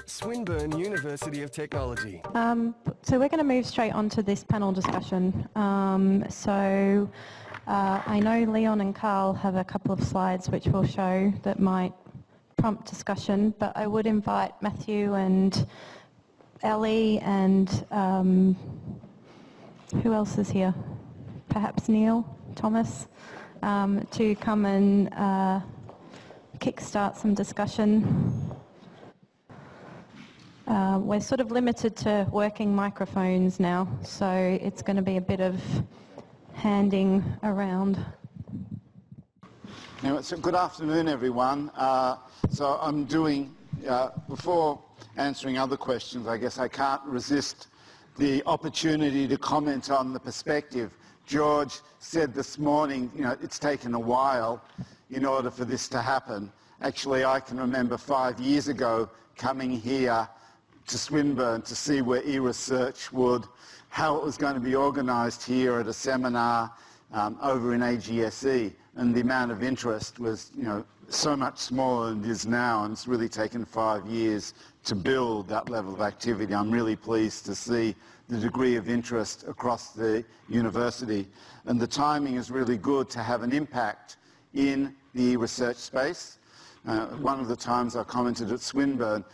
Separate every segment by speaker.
Speaker 1: Swinburne University of Technology.
Speaker 2: So we're going to move straight on to this panel discussion. I know Leon and Carl have a couple of slides which we'll show that might prompt discussion, but I would invite Matthew and Ellie and who else is here? Perhaps Neil, Thomas, to come and kickstart some discussion. We're sort of limited to working microphones now, so it's going to be a bit of handing around.
Speaker 3: Anyway, so good afternoon, everyone. So I'm doing, before answering other questions, I guess I can't resist the opportunity to comment on the perspective. George said this morning, it's taken a while in order for this to happen. Actually, I can remember 5 years ago coming here to Swinburne to see where e-research would, how it was going to be organised here at a seminar over in AGSE, and the amount of interest was, so much smaller than it is now, and it's really taken 5 years to build that level of activity. I'm really pleased to see the degree of interest across the university, and the timing is really good to have an impact in the research space. One of the times I commented at Swinburne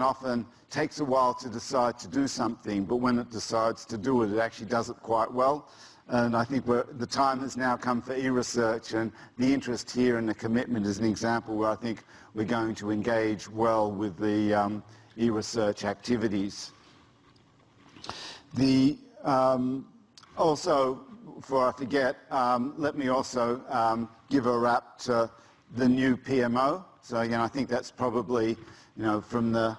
Speaker 3: often takes a while to decide to do something, but when it decides to do it, it actually does it quite well. And I think the time has now come for e-research, and the interest here and the commitment is an example where I think we're going to engage well with the e-research activities. Also, before I forget, let me also give a wrap to the new PMO. So again, I think that's probably, from the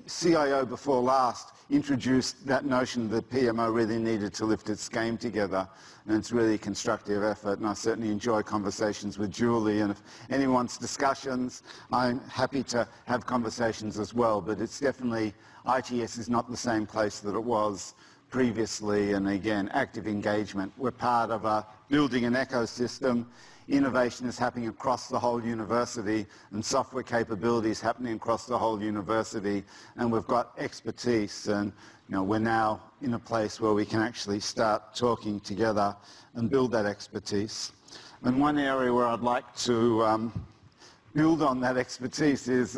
Speaker 3: CIO before last introduced that notion that PMO really needed to lift its game together, and it's really a constructive effort, and I certainly enjoy conversations with Julie, and if anyone wants discussions, I'm happy to have conversations as well, but it's definitely, ITS is not the same place that it was previously, and again, active engagement. We're part of building an ecosystem. Innovation is happening across the whole university, and software capability is happening across the whole university, and we've got expertise, and we're now in a place where we can actually start talking together and build that expertise. And one area where I'd like to build on that expertise is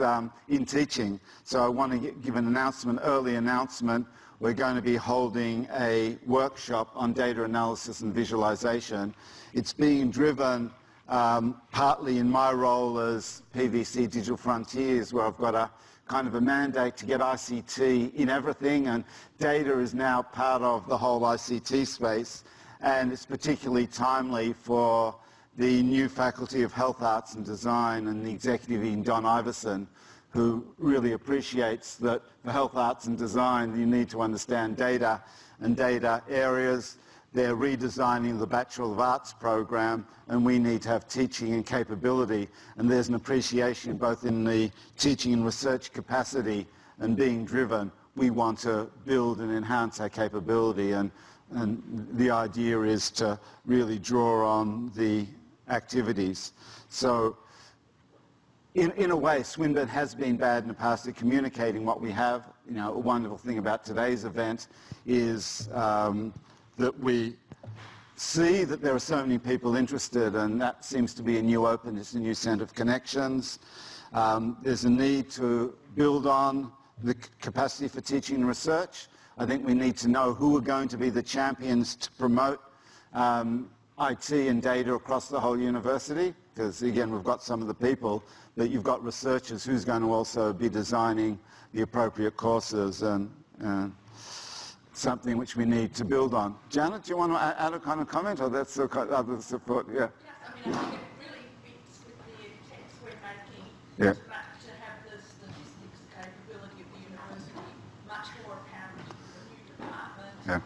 Speaker 3: in teaching. So I want to give an early announcement. We're going to be holding a workshop on data analysis and visualization. It's being driven partly in my role as PVC Digital Frontiers, where I've got a kind of a mandate to get ICT in everything, and data is now part of the whole ICT space, and it's particularly timely for the new Faculty of Health Arts and Design and the executive in Don Iverson, who really appreciates that for health arts and design you need to understand data and data areas. They're redesigning the Bachelor of Arts program, and we need to have teaching and capability, and there's an appreciation both in the teaching and research capacity and being driven. We want to build and enhance our capability, and the idea is to really draw on the activities. So in a way, Swinburne has been bad in the past at communicating what we have. A wonderful thing about today's event is that we see that there are so many people interested, and that seems to be a new openness, a new set of connections. There's a need to build on the capacity for teaching and research. I think we need to know who are going to be the champions to promote IT and data across the whole university, because again, we've got some of the people, but you've got researchers who's going to also be designing the appropriate courses, and something which we need to build on. Janet, do you want to add a kind of comment, or that's the other support? Yeah.
Speaker 4: Yes, I think it really fits with the attempts we're making to have the statistics capability of the university much more apparent to the new department.
Speaker 3: Yeah.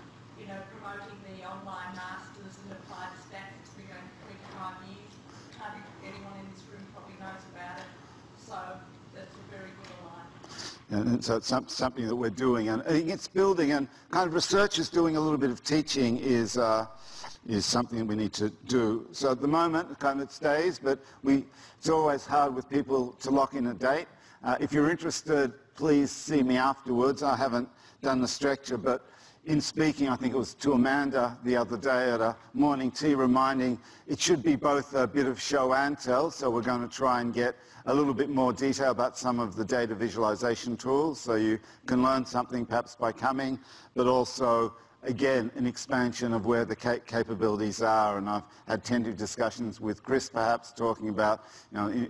Speaker 4: Promoting the online masters and applied stats. It's been going for 25 years. I think anyone in this room probably knows about it. So that's a very good line.
Speaker 3: And so it's something that we're doing, and I think it's building, and kind of researchers doing a little bit of teaching is is something that we need to do. So at the moment, kind of it stays, but it's always hard with people to lock in a date. If you're interested, please see me afterwards. I haven't done the structure, but in speaking, I think it was to Amanda the other day at a morning tea, reminding it should be both a bit of show and tell, so we're going to try and get a little bit more detail about some of the data visualization tools, so you can learn something perhaps by coming, but also, again, an expansion of where the capabilities are. And I've had tentative discussions with Chris, perhaps, talking about,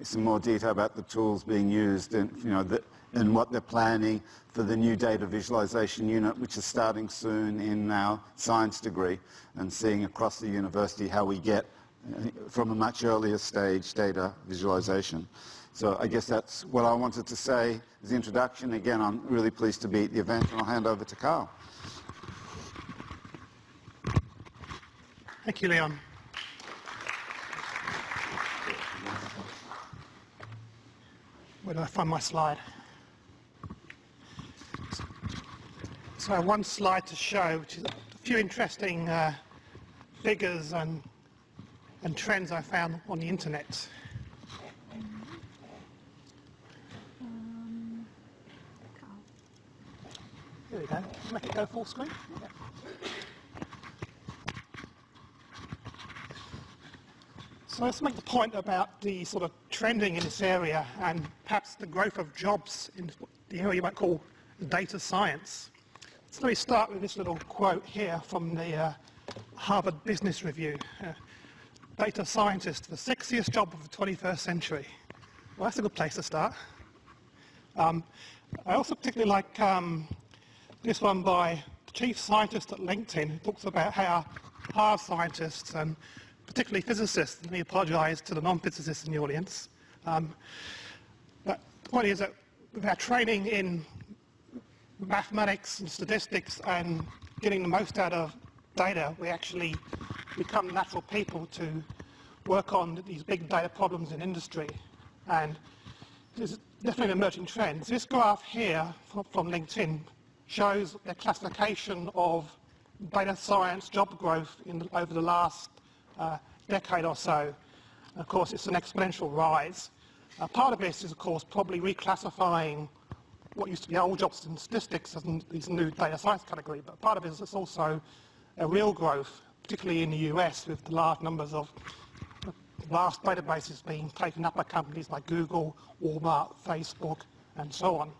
Speaker 3: some more detail about the tools being used and, and what they're planning for the new data visualization unit, which is starting soon in our science degree, and seeing across the university how we get from a much earlier stage data visualization. So I guess that's what I wanted to say as the introduction. Again, I'm really pleased to be at the event, and I'll hand over to Carl.
Speaker 5: Thank you, Leon. Where do I find my slide? So one slide to show, which is a few interesting figures and trends I found on the internet. Here we go. Make it go full screen. Yeah. So let's make the point about the sort of trending in this area and perhaps the growth of jobs in the area you might call data science. So let me start with this little quote here from the Harvard Business Review. Data scientist, the sexiest job of the 21st century. Well, that's a good place to start. I also particularly like this one by the chief scientist at LinkedIn, who talks about how hard scientists and particularly physicists, and we apologise to the non-physicists in the audience. But the point is that with our training in mathematics and statistics and getting the most out of data, we actually become natural people to work on these big data problems in industry. And this is definitely an emerging trend. This graph here from LinkedIn shows the classification of data science job growth over the last decade or so. And of course, it's an exponential rise. Part of this is, of course, probably reclassifying what used to be old jobs in statistics as these new data science category, but part of it is also a real growth, particularly in the US, with the large numbers of vast databases being taken up by companies like Google, Walmart, Facebook, and so on.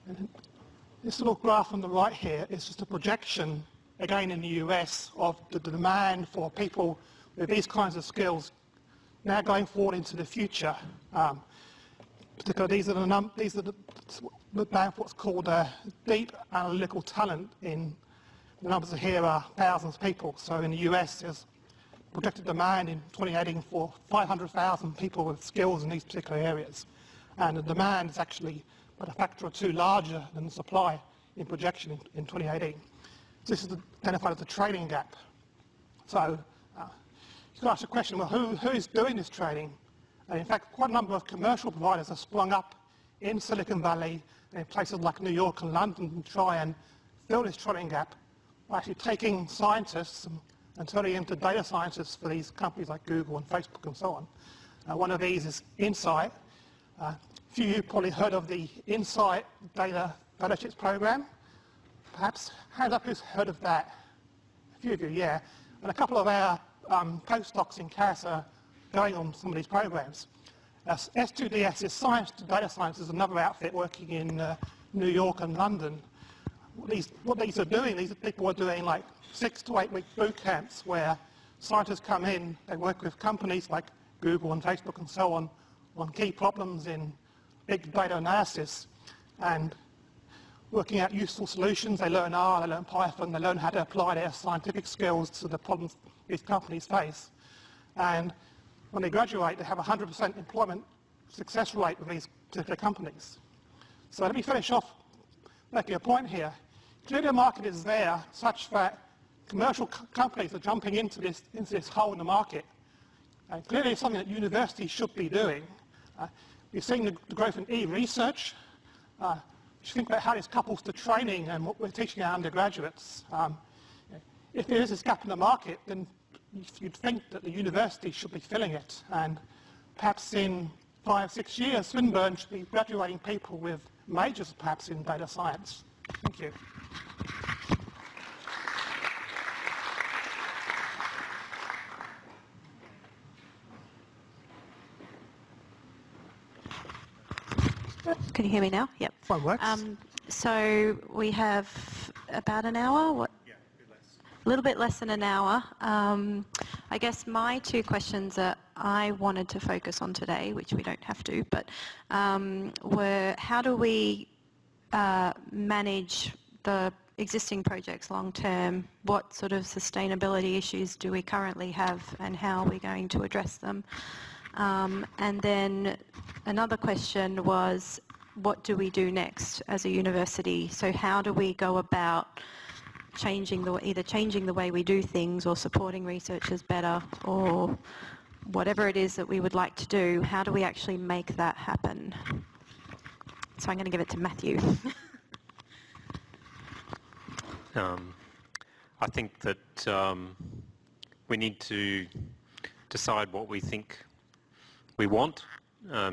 Speaker 5: And this little graph on the right here is just a projection, again in the US, of the demand for people with these kinds of skills now going forward into the future. Particularly, these are the demand for what's called deep analytical talent. In the numbers here are thousands of people. So in the US, there's projected demand in 2018 for 500,000 people with skills in these particular areas, and the demand is actually about a factor or two larger than the supply in projection in 2018. So this is identified as the training gap. So you can ask the question, well, who is doing this training? And in fact, quite a number of commercial providers have sprung up in Silicon Valley and in places like New York and London to try and fill this training gap by actually taking scientists and turning into data scientists for these companies like Google and Facebook and so on. One of these is Insight. A few of you probably heard of the Insight Data Fellowships Program. Perhaps, hand up who's heard of that? A few of you, yeah. And a couple of our postdocs in CAS are going on some of these programs. S2DS is Science to Data Science, is another outfit working in New York and London. What these are doing, these people are doing like 6 to 8 week boot camps where scientists come in, they work with companies like Google and Facebook and so on key problems in big data analysis and working out useful solutions. They learn R, they learn Python, they learn how to apply their scientific skills to the problems these companies face. And when they graduate, they have a 100% employment success rate with these particular companies. So let me finish off making a point here. Clearly the market is there such that commercial companies are jumping into this hole in the market. And clearly it's something that universities should be doing. We're seeing the growth in e-research. You think about how this couples to training and what we're teaching our undergraduates. if there is this gap in the market, then you'd think that the university should be filling it, and perhaps in 5, 6 years, Swinburne should be graduating people with majors perhaps in data science. Thank you.
Speaker 2: Can you hear me now? Yep.
Speaker 5: Phone works.
Speaker 2: So we have about an hour. What?
Speaker 5: Yeah, a bit less.
Speaker 2: A little bit less than an hour. I guess my two questions that I wanted to focus on today, which we don't have to, but were how do we manage the existing projects long term? What sort of sustainability issues do we currently have, and how are we going to address them? And then another question was, what do we do next as a university? So how do we go about either changing the way we do things or supporting researchers better, or whatever it is that we would like to do, how do we actually make that happen? So I'm going to give it to Matthew.
Speaker 6: I think that we need to decide what we think we want,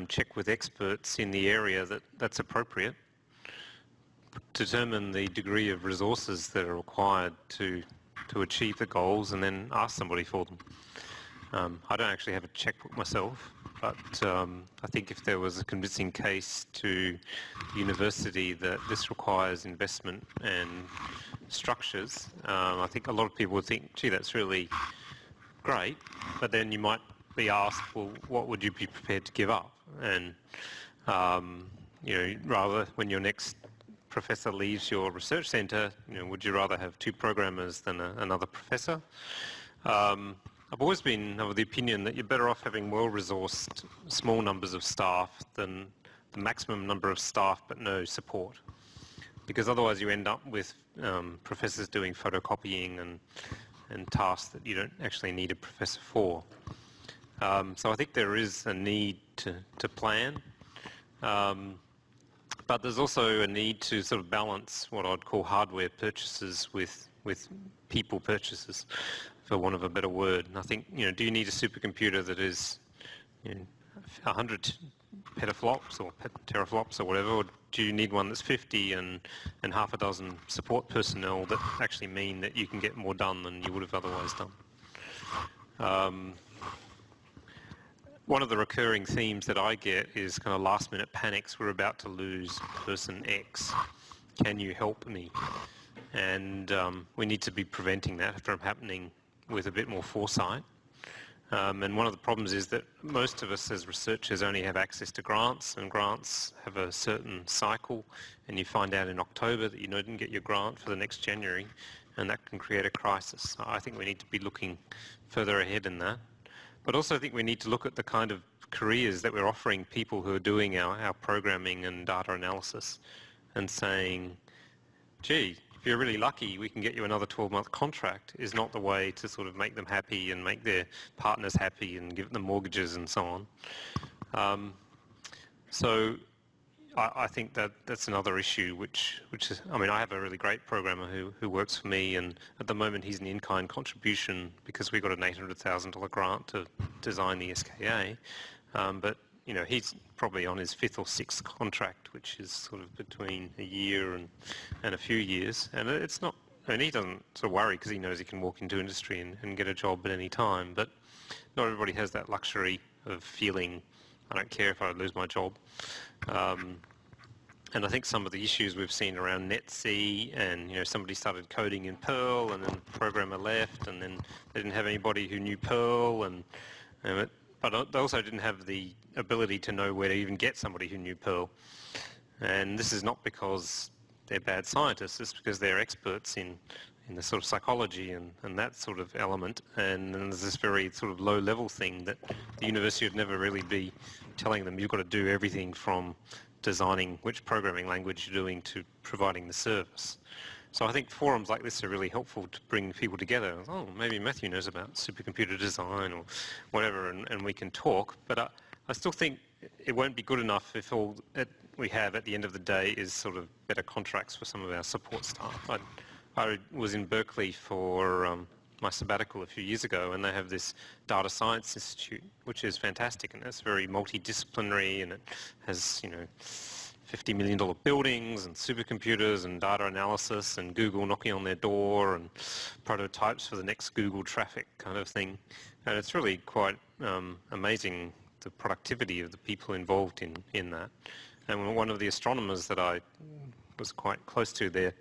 Speaker 6: check with experts in the area that's appropriate, determine the degree of resources that are required to achieve the goals, and then ask somebody for them. I don't actually have a checkbook myself, but I think if there was a convincing case to the university that this requires investment and structures, I think a lot of people would think, gee, that's really great, but then you might be asked, well, what would you be prepared to give up? And you know, rather when your next professor leaves your research centre, you know, would you rather have 2 programmers than another professor? I've always been of the opinion that you're better off having well-resourced small numbers of staff than the maximum number of staff but no support, because otherwise you end up with professors doing photocopying and tasks that you don't actually need a professor for. So I think there is a need to plan, but there's also a need to sort of balance what I'd call hardware purchases with people purchases, for want of a better word. And I think, you know, do you need a supercomputer that is, you know, 100 petaflops or teraflops or whatever, or do you need one that's 50 and half a dozen support personnel that actually mean that you can get more done than you would have otherwise done? One of the recurring themes that I get is kind of last-minute panics. We're about to lose person X. Can you help me? And we need to be preventing that from happening with a bit more foresight. And one of the problems is that most of us as researchers only have access to grants, and grants have a certain cycle, and you find out in October that you didn't get your grant for the next January, and that can create a crisis. I think we need to be looking further ahead in that. But also I think we need to look at the kind of careers that we're offering people who are doing our programming and data analysis, and saying, gee, if you're really lucky, we can get you another 12-month contract, is not the way to sort of make them happy and make their partners happy and give them mortgages and so on. So I think that's another issue which is, I mean, I have a really great programmer who works for me, and at the moment he's an in-kind contribution because we got an $800,000 grant to design the SKA, but you know, he's probably on his 5th or 6th contract, which is sort of between a year and a few years, and it's not, and he doesn't sort of worry because he knows he can walk into industry and get a job at any time, but not everybody has that luxury of feeling, I don't care if I lose my job. And I think some of the issues we've seen around NetC, and you know, somebody started coding in Perl and then the programmer left, and then they didn't have anybody who knew Perl, but they also didn't have the ability to know where to even get somebody who knew Perl. And this is not because they're bad scientists, it's because they're experts in the sort of psychology and that sort of element, and then there's this very sort of low-level thing that the university would never really be telling them you've got to do everything from designing which programming language you're doing to providing the service. So I think forums like this are really helpful to bring people together. Oh, maybe Matthew knows about supercomputer design or whatever, and we can talk, but I still think it won't be good enough if all that we have at the end of the day is sort of better contracts for some of our support staff. I was in Berkeley for my sabbatical a few years ago, and they have this data science institute, which is fantastic, and it's very multidisciplinary, and it has, you know, $50 million buildings and supercomputers and data analysis and Google knocking on their door and prototypes for the next Google traffic kind of thing. And it's really quite amazing, the productivity of the people involved in that. And one of the astronomers that I was quite close to there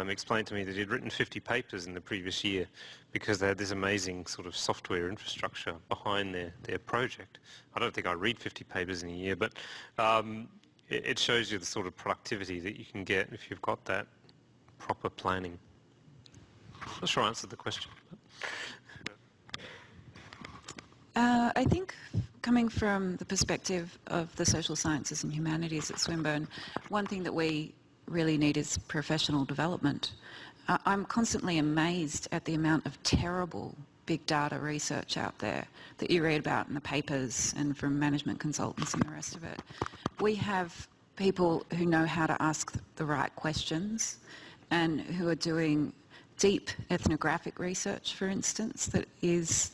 Speaker 6: explained to me that he'd written 50 papers in the previous year because they had this amazing sort of software infrastructure behind their project. I don't think I read 50 papers in a year, but it shows you the sort of productivity that you can get if you've got that proper planning. I'm not sure I answered the question.
Speaker 7: I think coming from the perspective of the social sciences and humanities at Swinburne, one thing that we really need is professional development. I'm constantly amazed at the amount of terrible big data research out there that you read about in the papers and from management consultants and the rest of it. We have people who know how to ask the right questions and who are doing deep ethnographic research, for instance, that is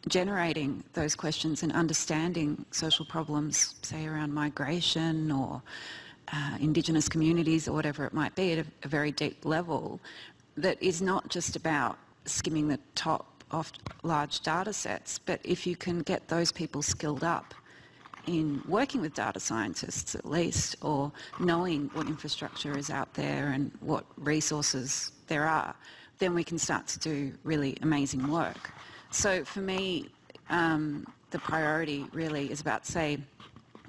Speaker 7: generating those questions and understanding social problems, say around migration or Indigenous communities or whatever it might be at a very deep level, that is not just about skimming the top of large data sets, but if you can get those people skilled up in working with data scientists at least, or knowing what infrastructure is out there and what resources there are, then we can start to do really amazing work. So for me, the priority really is about, say,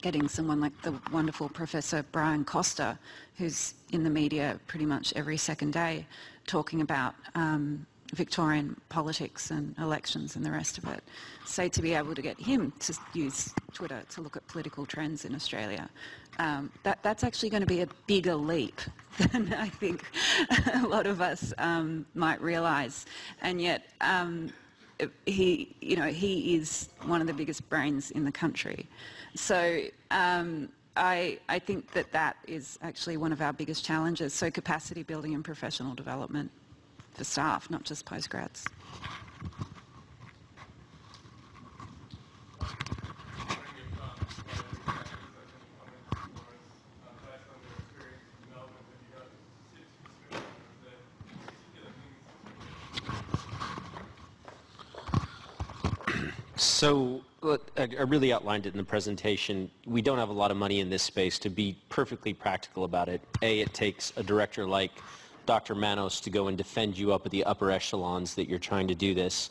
Speaker 7: getting someone like the wonderful Professor Brian Costa, who's in the media pretty much every second day, talking about Victorian politics and elections and the rest of it. So to be able to get him to use Twitter to look at political trends in Australia, that's actually going to be a bigger leap than I think a lot of us might realise. And yet he is one of the biggest brains in the country. So I think that is actually one of our biggest challenges. So capacity building and professional development for staff, not just postgrads.
Speaker 8: So I really outlined it in the presentation. We don't have a lot of money in this space. To be perfectly practical about it, it takes a director like Dr. Manos to go and defend you up at the upper echelons that you're trying to do this.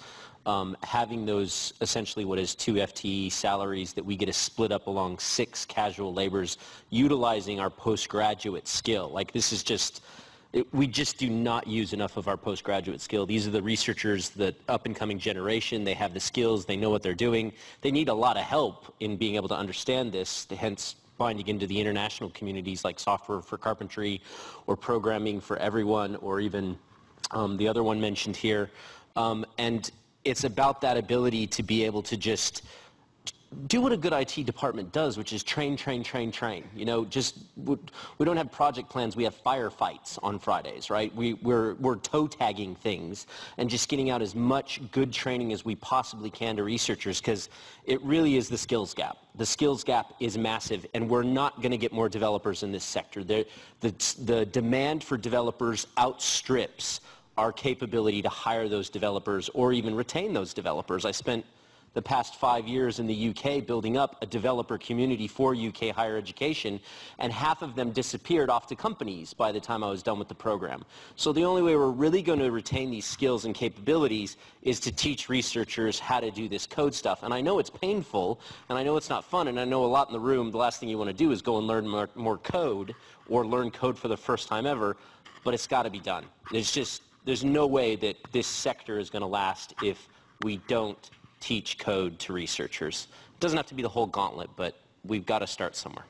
Speaker 8: Having those essentially what is 2 FTE salaries that we get to split up along 6 casual labors, utilizing our postgraduate skill. Like this is just, we just do not use enough of our postgraduate skill. These are the researchers, the up-and-coming generation. They have the skills. They know what they're doing. They need a lot of help in being able to understand this, hence binding into the international communities like software for carpentry or programming for everyone, or even the other one mentioned here. And it's about that ability to be able to just do what a good IT department does, which is train, train, train, train. You know, just we don't have project plans. We have firefights on Fridays, right? We're toe tagging things and just getting out as much good training as we possibly can to researchers, because it really is the skills gap. The skills gap is massive, and we're not going to get more developers in this sector. The demand for developers outstrips our capability to hire those developers or even retain those developers. I spent the past 5 years in the UK building up a developer community for UK higher education, and half of them disappeared off to companies by the time I was done with the program. So the only way we're really going to retain these skills and capabilities is to teach researchers how to do this code stuff. And I know it's painful, and I know it's not fun, and I know a lot in the room, the last thing you want to do is go and learn more code or learn code for the first time ever, but it's got to be done. There's no way that this sector is going to last if we don't teach code to researchers. It doesn't have to be the whole gauntlet, but we've got to start somewhere.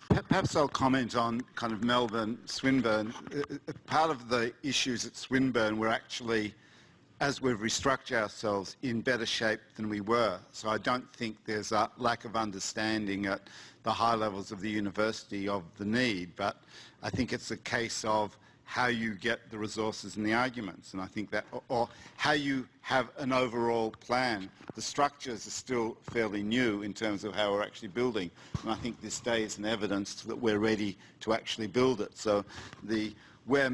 Speaker 3: Perhaps I'll comment on kind of Melbourne, Swinburne. Part of the issues at Swinburne were actually as we've restructured ourselves, in better shape than we were. So I don't think there's a lack of understanding at the high levels of the university of the need, but I think it's a case of how you get the resources and the arguments, and I think that, or how you have an overall plan. The structures are still fairly new in terms of how we're actually building, and I think this day is an evidence that we're ready to actually build it. So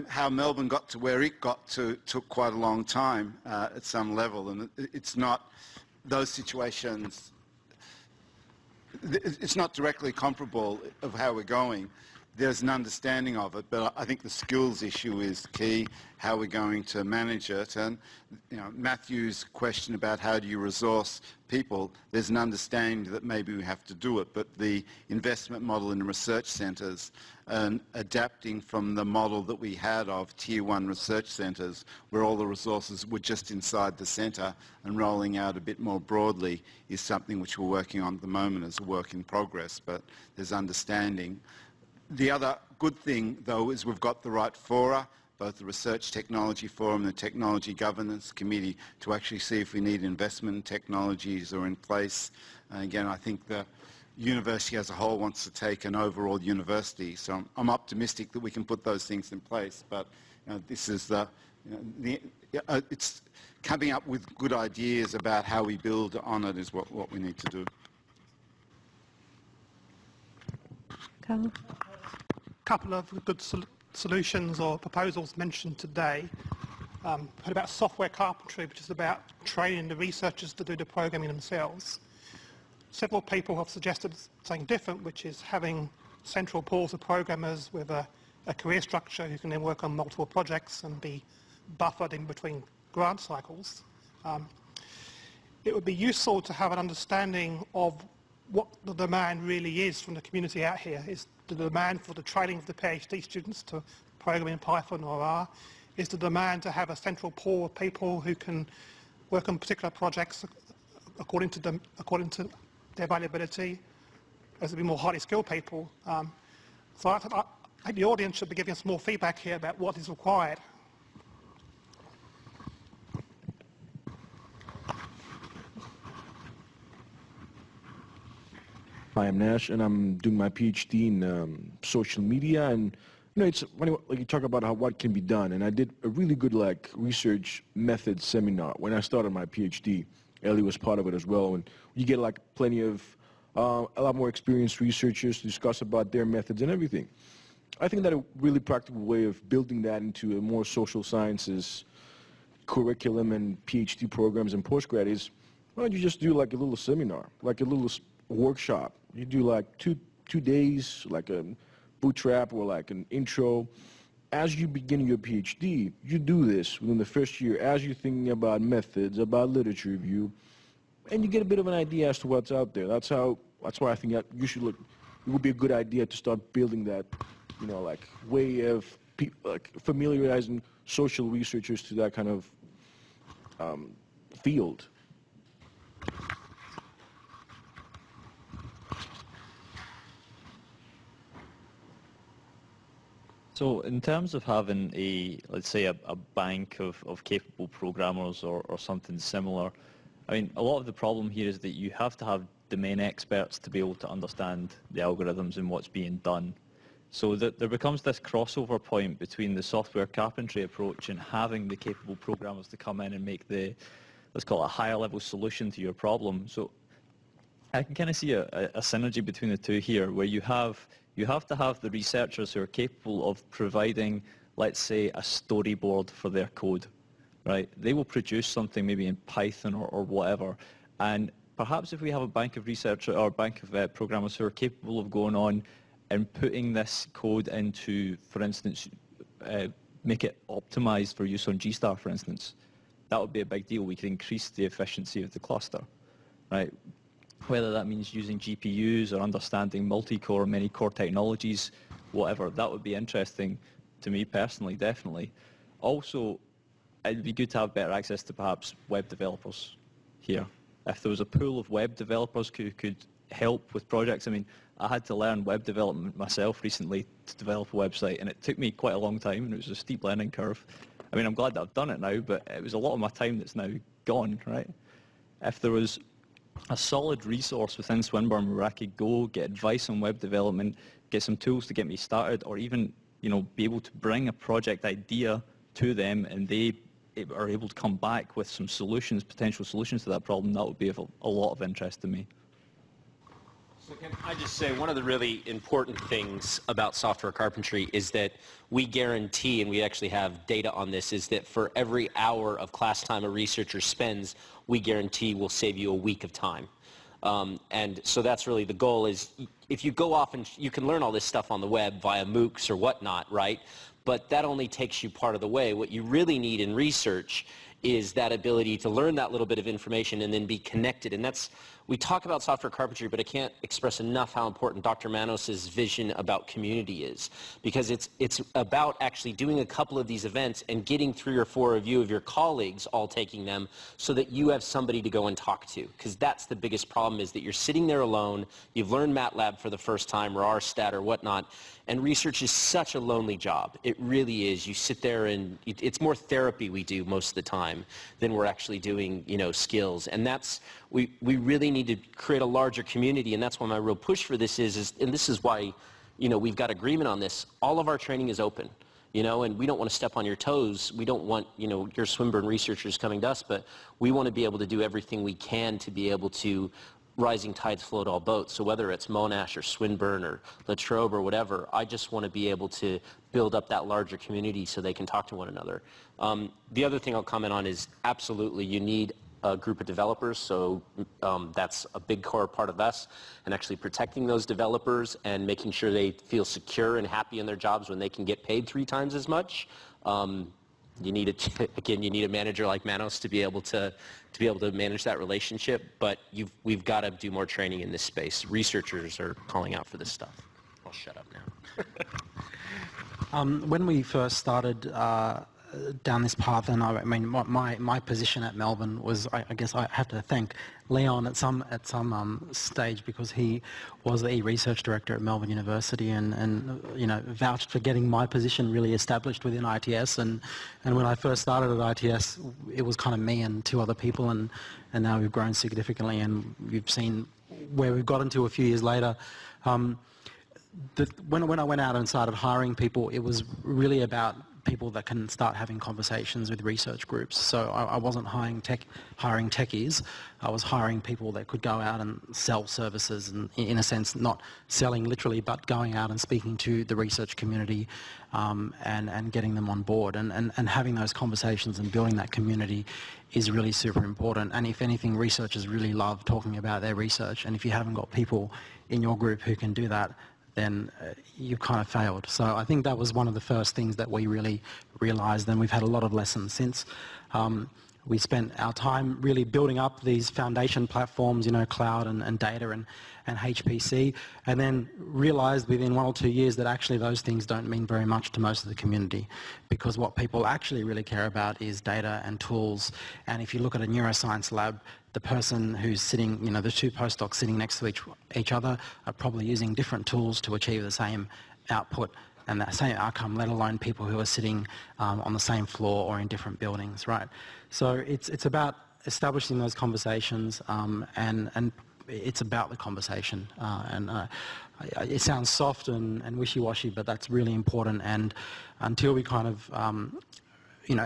Speaker 3: how Melbourne got to where it got to took quite a long time at some level, and it's not those situations, it's not directly comparable of how we're going. There's an understanding of it, but I think the skills issue is key, how we're going to manage it. And Matthew's question about how do you resource people, there's an understanding that maybe we have to do it, but the investment model in research centres and adapting from the model that we had of Tier 1 research centres, where all the resources were just inside the centre and rolling out a bit more broadly, is something which we're working on at the moment as a work in progress, but there's understanding. The other good thing, though, is we've got the right fora, both the Research Technology Forum and the Technology Governance Committee, to actually see if we need investment in technologies are in place. And again, I think the university as a whole wants to take an overall university, so I'm optimistic that we can put those things in place. But this is it's coming up with good ideas about how we build on it is what we need to do.
Speaker 2: Carl?
Speaker 5: Couple of good solutions or proposals mentioned today. Heard about software carpentry, which is about training the researchers to do the programming themselves. Several people have suggested something different, which is having central pools of programmers with a career structure who can then work on multiple projects and be buffered in between grant cycles. It would be useful to have an understanding of what the demand really is from the community out here. Is the demand for the training of the PhD students to program in Python or R? Is the demand to have a central pool of people who can work on particular projects according to their availability? As to be more highly skilled people. So I think the audience should be giving us more feedback here about what is required.
Speaker 9: Hi, I'm Nash, and I'm doing my PhD in social media. And it's funny, you talk about what can be done. And I did a really good research method seminar when I started my PhD. Ellie was part of it as well, and you get plenty of a lot more experienced researchers to discuss about their methods and everything. I think that a really practical way of building that into a more social sciences curriculum and PhD programs and postgrad is, why don't you just do a little seminar, a little workshop. You do two days, a bootstrap or an intro. As you begin your PhD, you do this within the first year as you're thinking about methods, about literature review, and you get a bit of an idea as to what's out there. That's why I think that you should it would be a good idea to start building that, way of familiarizing social researchers to that kind of field.
Speaker 10: So in terms of having let's say a bank of capable programmers or something similar, I mean, a lot of the problem here is that you have to have domain experts to be able to understand the algorithms and what's being done. So that there becomes this crossover point between the software carpentry approach and having the capable programmers to come in and make let's call it a higher level solution to your problem. So I can kind of see a synergy between the two here, where you have to have the researchers who are capable of providing, let's say, a storyboard for their code, right? They will produce something maybe in Python or whatever, and perhaps if we have a bank of researchers or bank of programmers who are capable of going on and putting this code into, for instance, make it optimized for use on G-Star, for instance, that would be a big deal. We could increase the efficiency of the cluster, right? Whether that means using GPUs or understanding multi-core, many-core technologies, whatever, that would be interesting to me personally, definitely. Also, it'd be good to have better access to perhaps web developers here. If there was a pool of web developers who could help with projects, I mean, I had to learn web development myself recently to develop a website, and it took me quite a long time, and it was a steep learning curve. I mean, I'm glad that I've done it now, but it was a lot of my time that's now gone, right? If there was a solid resource within Swinburne where I could go, get advice on web development, get some tools to get me started, or even, you know, be able to bring a project idea to them and they are able to come back with some solutions, potential solutions to that problem, that would be of a lot of interest to me.
Speaker 8: So can I just say one of the really important things about software carpentry is that we guarantee, and we actually have data on this, is that for every hour of class time a researcher spends, we guarantee will save you a week of time. And so that's really the goal is if you go off and you can learn all this stuff on the web via MOOCs or whatnot, right? But that only takes you part of the way. What you really need in research is that ability to learn that little bit of information and then be connected. And that's, we talk about software carpentry, but I can't express enough how important Dr. Manos's vision about community is, because it's about actually doing a couple of these events and getting 3 or 4 of you, of your colleagues, all taking them so that you have somebody to go and talk to. Because that's the biggest problem, is that you're sitting there alone, you've learned MATLAB for the first time, or RStat or whatnot, and research is such a lonely job. It really is. You sit there and it's more therapy we do most of the time than we're actually doing, you know, skills. And that's, we really need to create a larger community, and that's why my real push for this is, and this is why, you know, we've got agreement on this. All of our training is open, you know, and we don't want to step on your toes. We don't want, you know, your Swinburne researchers coming to us, but we want to be able to do everything we can to be able to rising tides float all boats. So whether it's Monash or Swinburne or Latrobe or whatever, I just want to be able to build up that larger community so they can talk to one another. The other thing I'll comment on is absolutely you need a group of developers, so that's a big core part of us, and actually protecting those developers and making sure they feel secure and happy in their jobs when they can get paid 3 times as much. You need again, you need a manager like Manos to be able to manage that relationship, but we've got to do more training in this space. Researchers are calling out for this stuff. I'll shut up now.
Speaker 11: When we first started down this path, and I mean, my position at Melbourne was, I guess I have to thank Leon at some stage, because he was the research director at Melbourne University, and you know, vouched for getting my position really established within ITS. And when I first started at ITS, it was kind of me and 2 other people, and now we've grown significantly, and you've seen where we've gotten to a few years later. When I went out and started hiring people, it was really about people that can start having conversations with research groups. So I wasn't hiring techies. I was hiring people that could go out and sell services, and in a sense, not selling literally, but going out and speaking to the research community and getting them on board. And having those conversations and building that community is really super important. And if anything, researchers really love talking about their research. And if you haven't got people in your group who can do that, then you've kind of failed. So I think that was one of the first things that we really realized, and we've had a lot of lessons since. We spent our time really building up these foundation platforms, you know, cloud and data and HPC, and then realized within 1 or 2 years that actually those things don't mean very much to most of the community, because what people actually really care about is data and tools. And if you look at a neuroscience lab, the person who's sitting, you know, the 2 postdocs sitting next to each other are probably using different tools to achieve the same output and that same outcome, let alone people who are sitting on the same floor or in different buildings, right? So it's about establishing those conversations, and it's about the conversation. It sounds soft and wishy-washy, but that's really important. And until we kind of you know,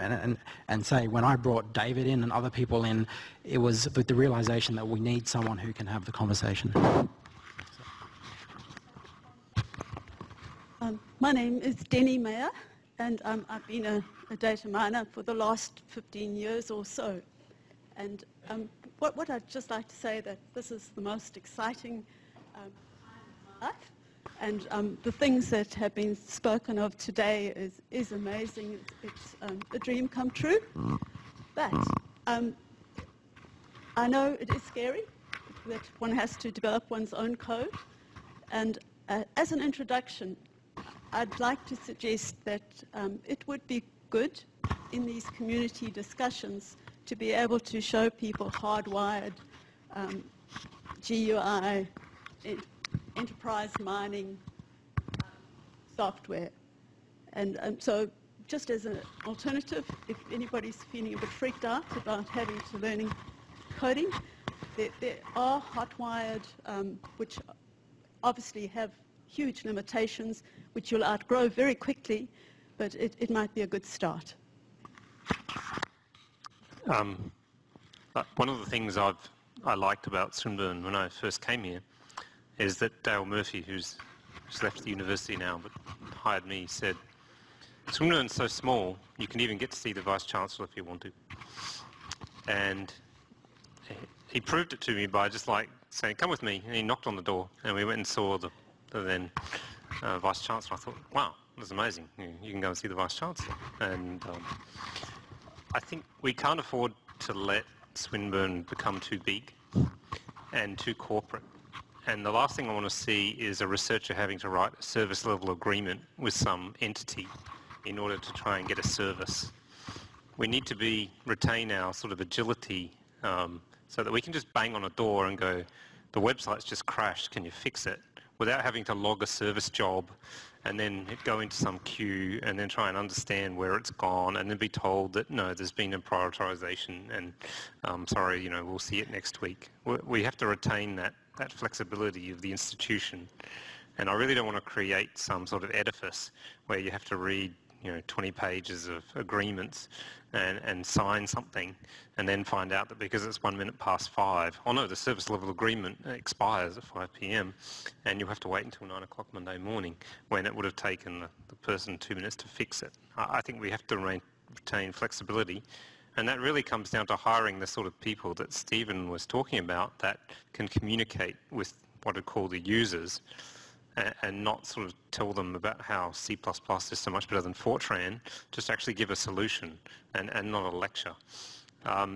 Speaker 11: and say, when I brought David in and other people in, it was with the realization that we need someone who can have the conversation.
Speaker 12: My name is Denny Mayor, and I've been a data miner for the last 15 years or so. And what I'd just like to say, that this is the most exciting time of my life. And the things that have been spoken of today is amazing. It's a dream come true. But I know it is scary that one has to develop one's own code. And as an introduction, I'd like to suggest that it would be good in these community discussions to be able to show people hardwired GUI enterprise mining software. And so just as an alternative, if anybody's feeling a bit freaked out about having to learning coding, there are hotwired, which obviously have huge limitations, which you'll outgrow very quickly, but it might be a good start.
Speaker 6: One of the things I liked about Swinburne when I first came here is that Dale Murphy, who's left the university now but hired me, said, Swinburne's so small, you can even get to see the Vice-Chancellor if you want to. And he proved it to me by just like saying, come with me, and he knocked on the door, and we went and saw the then Vice-Chancellor. I thought, wow, that's amazing. You can go and see the Vice-Chancellor. And I think we can't afford to let Swinburne become too big and too corporate. And the last thing I want to see is a researcher having to write a service level agreement with some entity in order to try and get a service. We need to retain our sort of agility so that we can just bang on a door and go, the website's just crashed, can you fix it? Without having to log a service job and then go into some queue and then try and understand where it's gone and then be told that, no, there's been a prioritization and sorry, we'll see it next week. We have to retain that flexibility of the institution. And I really don't want to create some sort of edifice where you have to read 20 pages of agreements and sign something and then find out that because it's 1 minute past 5, oh no, the service level agreement expires at 5 p.m. and you have to wait until 9 o'clock Monday morning when it would have taken the person 2 minutes to fix it. I think we have to retain flexibility, and that really comes down to hiring the sort of people that Stephen was talking about that can communicate with what are called the users and not sort of tell them about how C++ is so much better than Fortran, just actually give a solution and not a lecture.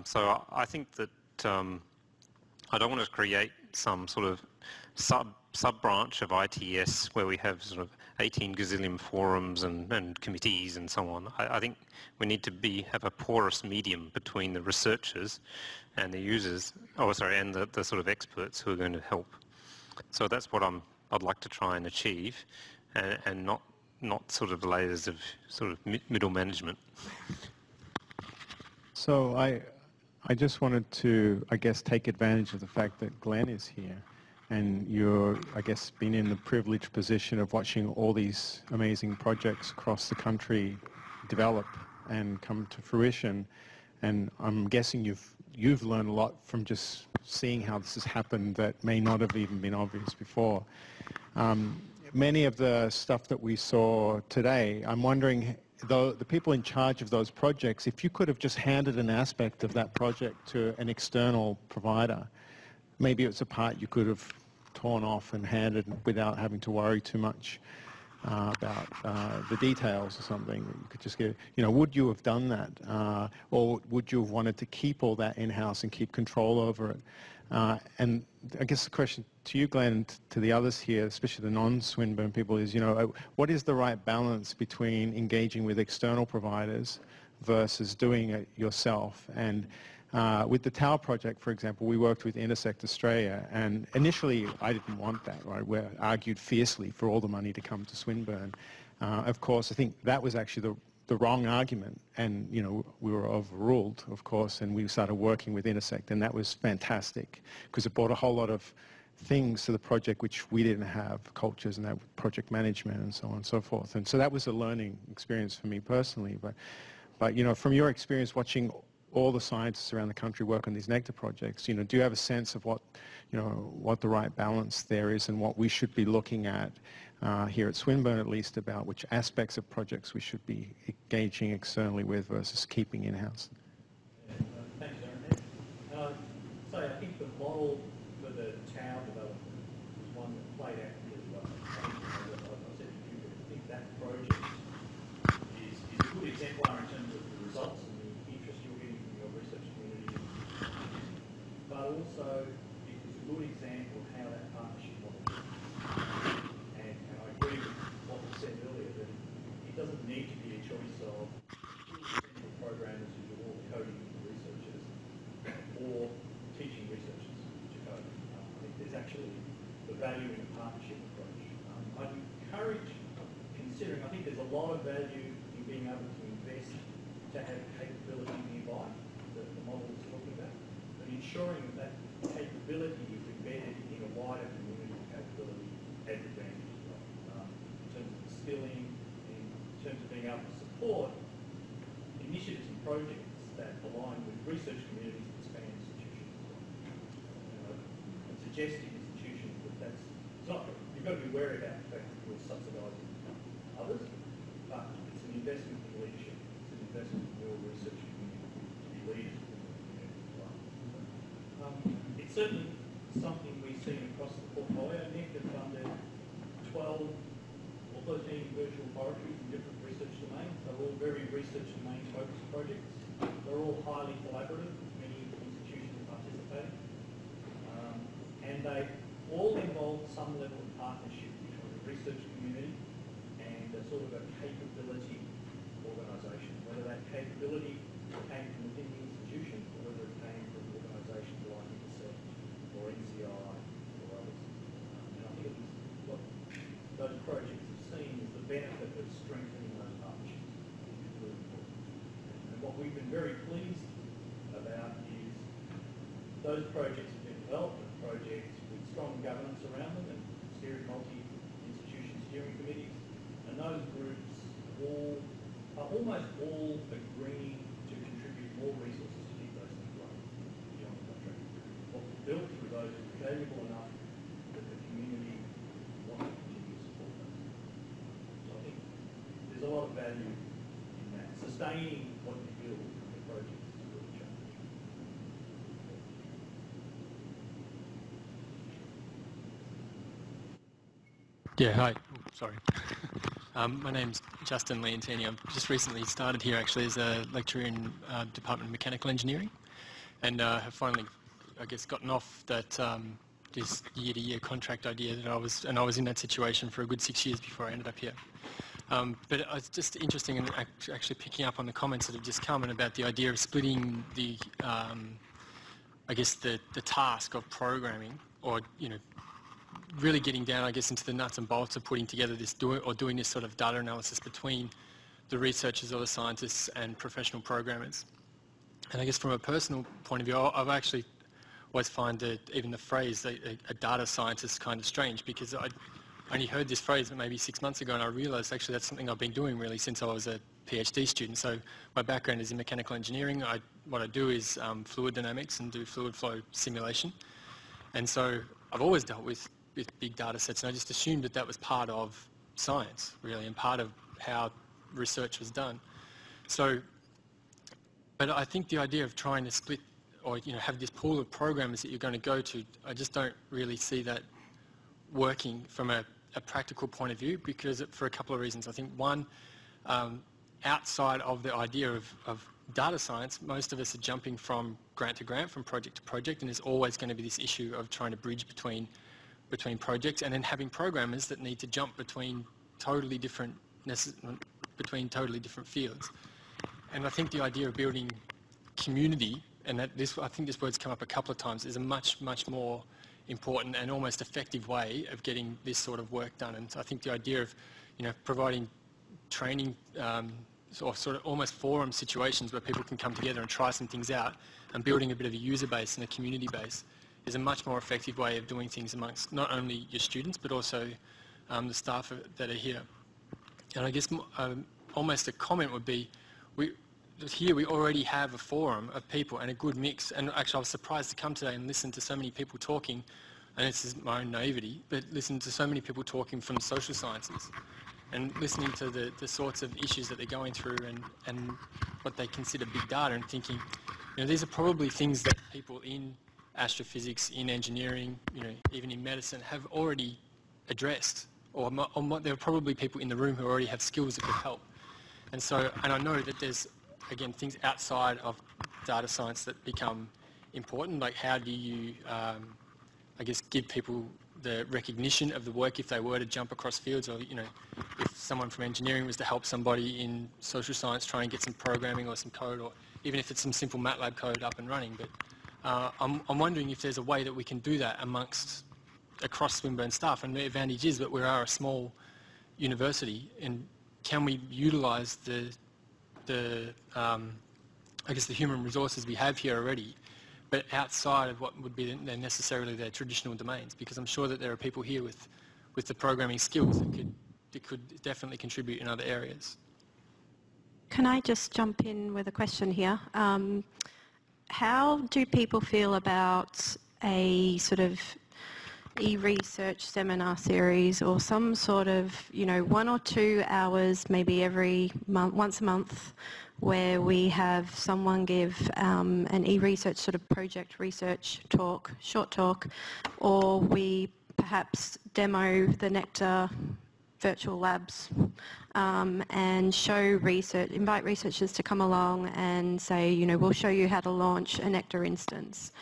Speaker 6: So I think that I don't want to create some sort of sub-branch of ITS where we have sort of 18 gazillion forums and committees and so on. I think we need to have a porous medium between the researchers and the users, and the sort of experts who are going to help. So that's what I'd like to try and achieve, and not sort of layers of sort of middle management.
Speaker 13: So I just wanted to, I guess, take advantage of the fact that Glenn is here, and you're, I guess, been in the privileged position of watching all these amazing projects across the country develop and come to fruition, and I'm guessing you've learned a lot from just seeing how this has happened that may not have even been obvious before. Many of the stuff that we saw today, I'm wondering, though, the people in charge of those projects, if you could have just handed an aspect of that project to an external provider, maybe it's a part you could have torn off and handed without having to worry too much about the details or something. You could just get, would you have done that? Or would you have wanted to keep all that in-house and keep control over it? And I guess the question to you, Glenn, and to the others here, especially the non-Swinburne people, is, what is the right balance between engaging with external providers versus doing it yourself? And with the Tower project, for example, we worked with Intersect Australia, and initially I didn't want that, right? We argued fiercely for all the money to come to Swinburne. Of course, I think that was actually the wrong argument, and we were overruled, of course, and we started working with Intersect, and that was fantastic because it brought a whole lot of things to the project which we didn't have, cultures and that project management and so on and so forth. And so that was a learning experience for me personally. But from your experience watching all the scientists around the country work on these Nectar projects, do you have a sense of what the right balance there is and what we should be looking at here at Swinburne, at least, about which aspects of projects we should be engaging externally with versus keeping in-house?
Speaker 14: Thanks, Aaron. So I think the model for the Tower development is one that played out really well. I think that project is a good exemplar in terms of the results and the interest you're getting from your research community, but also it was a good example of how that partnership model works. And I agree with what was said earlier, that it doesn't need to be a choice of central programmers who do all the coding for researchers or teaching researchers to code. I think there's actually the value in a partnership projects that align with research communities and span institutions. And suggesting institutions that that's it's not. You've got to be wary about the fact that you're subsidising others, but it's an investment in leadership. It's an investment in your research community to be leaders in the community as well. It's certainly something we've seen across the portfolio. Nick has funded 12 or 13 virtual laboratories in different research domains. They're all very research domain focused projects. They're all highly collaborative, many institutions participating. And they all involve some level of partnership between the research community and a sort of a capability organisation, whether that capability came from within the institution or whether it came from organisations like INTERCEPT or NCI or others. And I think it was what those projects have seen is the benefit of strengthening those partnerships. It's really important. And what we've been very pleased about is those projects have been development projects with strong governance around them and multi-institution steering committees. And those groups are almost all agreeing to contribute more resources to keep those things running beyond the contract. What we've built through those is valuable enough that the community wants to continue to support those. So I think there's a lot of value in that. Sustaining what you build in the project is a real challenge.
Speaker 15: Yeah, hi. Oh, sorry. My name's Justin Leontini. I've just recently started here actually as a lecturer in Department of Mechanical Engineering, and have finally, I guess, gotten off that this year-to-year contract idea that I was in that situation for a good 6 years before I ended up here. But it's just interesting in actually picking up on the comments that have just come and about the idea of splitting the, I guess, the task of programming, or really getting down, I guess, into the nuts and bolts of putting together this doing this sort of data analysis between the researchers or the scientists and professional programmers. And I guess from a personal point of view, I've actually always find that even the phrase a data scientist kind of strange, because I only heard this phrase maybe 6 months ago, and I realised actually that's something I've been doing really since I was a PhD student. So my background is in mechanical engineering. What I do is fluid dynamics and do fluid flow simulation. And so I've always dealt with big data sets, and I just assumed that that was part of science, really, and part of how research was done. So, but I think the idea of trying to split or have this pool of programmers that you're going to go to, I just don't really see that working from a practical point of view, because for a couple of reasons. I think one, outside of the idea of data science, most of us are jumping from grant to grant, from project to project, and there's always going to be this issue of trying to bridge between projects, and then having programmers that need to jump between totally different fields. And I think the idea of building community, and I think this word's come up a couple of times, is a much more important and almost effective way of getting this sort of work done. And so I think the idea of providing training or sort of almost forum situations where people can come together and try some things out, and building a bit of a user base and a community base is a much more effective way of doing things amongst not only your students but also the staff that are here. And I guess almost a comment would be, we already have a forum of people and a good mix, and actually I was surprised to come today and listen to so many people talking, and this is my own naivety, but listen to so many people talking from the social sciences and listening to the sorts of issues that they're going through and what they consider big data, and thinking, these are probably things that people in astrophysics, in engineering, even in medicine have already addressed, or there are probably people in the room who already have skills that could help. And so, and I know that there's, again, things outside of data science that become important, like how do you, I guess, give people the recognition of the work if they were to jump across fields, or, if someone from engineering was to help somebody in social science try and get some programming or some code, or even if it's some simple MATLAB code up and running. But I'm wondering if there's a way that we can do that across Swinburne staff. And the advantage is that we are a small university, and can we utilise I guess the human resources we have here already, but outside of what would be necessarily their traditional domains? Because I'm sure that there are people here with the programming skills that could definitely contribute in other areas.
Speaker 2: Can I just jump in with a question here? How do people feel about a sort of e-research seminar series or some sort of, 1 or 2 hours, maybe every month, once a month, where we have someone give an e-research sort of project research talk, short talk, or we perhaps demo the Nectar virtual labs and show research, invite researchers to come along and say, we'll show you how to launch a Nectar instance,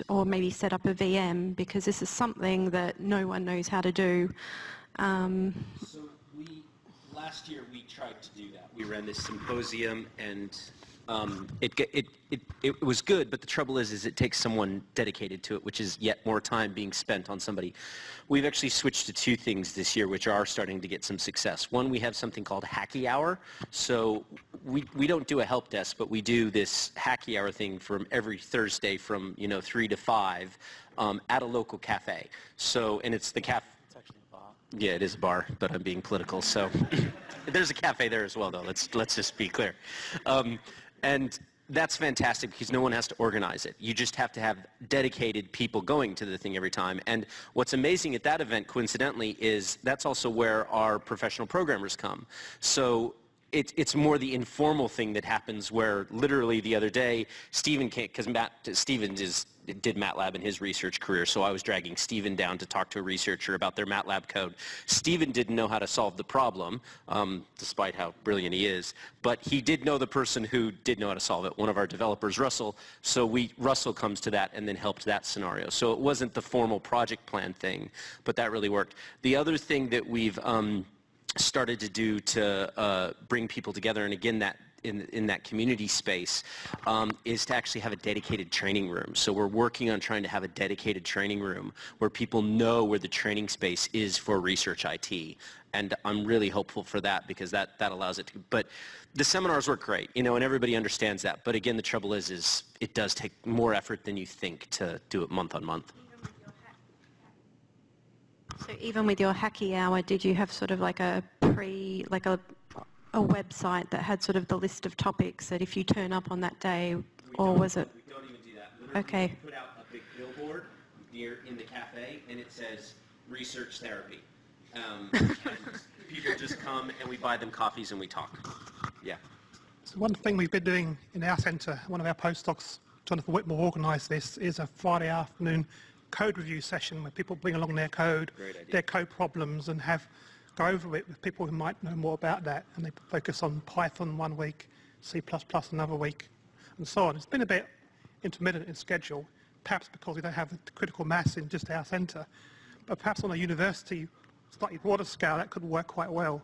Speaker 2: or maybe set up a VM, because this is something that no one knows how to do.
Speaker 8: So last year we tried to do that. We ran this symposium, and it was good, but the trouble is it takes someone dedicated to it, which is yet more time being spent on somebody. We've actually switched to 2 things this year, which are starting to get some success. One, we have something called Hacky Hour. So we don't do a help desk, but we do this Hacky Hour thing from every Thursday from 3 to 5 at a local cafe. So, and it's the cafe. It's actually a bar. Yeah, it is a bar, but I'm being political. So there's a cafe there as well, though. Let's just be clear. And that's fantastic because no one has to organize it. You just have to have dedicated people going to the thing every time. And what's amazing at that event, coincidentally, is that's also where our professional programmers come. So it's more the informal thing that happens where literally the other day, Stephen came, because Stephen did MATLAB in his research career, so I was dragging Stephen down to talk to a researcher about their MATLAB code. Stephen didn't know how to solve the problem, despite how brilliant he is, but he did know the person who did know how to solve it, one of our developers, Russell. So Russell comes to that and then helped that scenario. So it wasn't the formal project plan thing, but that really worked. The other thing that we've started to do to bring people together, and again, that in that community space, is to actually have a dedicated training room. So we're working on trying to have a dedicated training room where people know where the training space is for research IT. And I'm really hopeful for that because that allows it to. But the seminars work great, and everybody understands that. But again, the trouble is it does take more effort than you think to do it month on month.
Speaker 2: So even with your Hacky Hour, did you have sort of like a website that had sort of the list of topics that if you turn up on that day, or was it?
Speaker 8: We don't even do that. Literally,
Speaker 2: okay.
Speaker 8: We put out a big billboard in the cafe, and it says research therapy. And people just come, and we buy them coffees, and we talk. Yeah.
Speaker 5: So one thing we've been doing in our centre, one of our postdocs, Jonathan Whitmore, organised this, is a Friday afternoon code review session where people bring along their code, their code problems, and go over it with people who might know more about that. And they focus on Python one week, C++ another week, and so on. It's been a bit intermittent in schedule, perhaps because we don't have the critical mass in just our centre. But perhaps on a university, slightly broader scale, that could work quite well.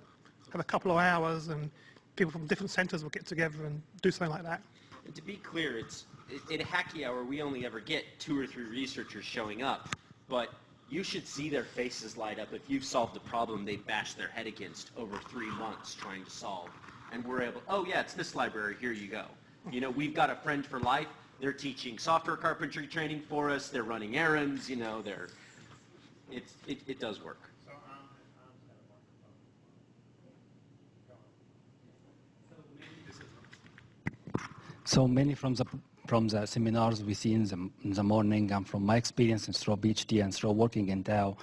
Speaker 5: Have a couple of hours, and people from different centres will get together and do something like that.
Speaker 8: And to be clear, at a Hacky Hour, we only ever get 2 or 3 researchers showing up, but you should see their faces light up. If you've solved a problem they bashed their head against over 3 months trying to solve, and we're able, oh yeah, it's this library, here you go. We've got a friend for life. They're teaching software carpentry training for us. They're running errands. It does work.
Speaker 11: So many from the seminars we see in the morning, and from my experience in through PhD and through working in Dow,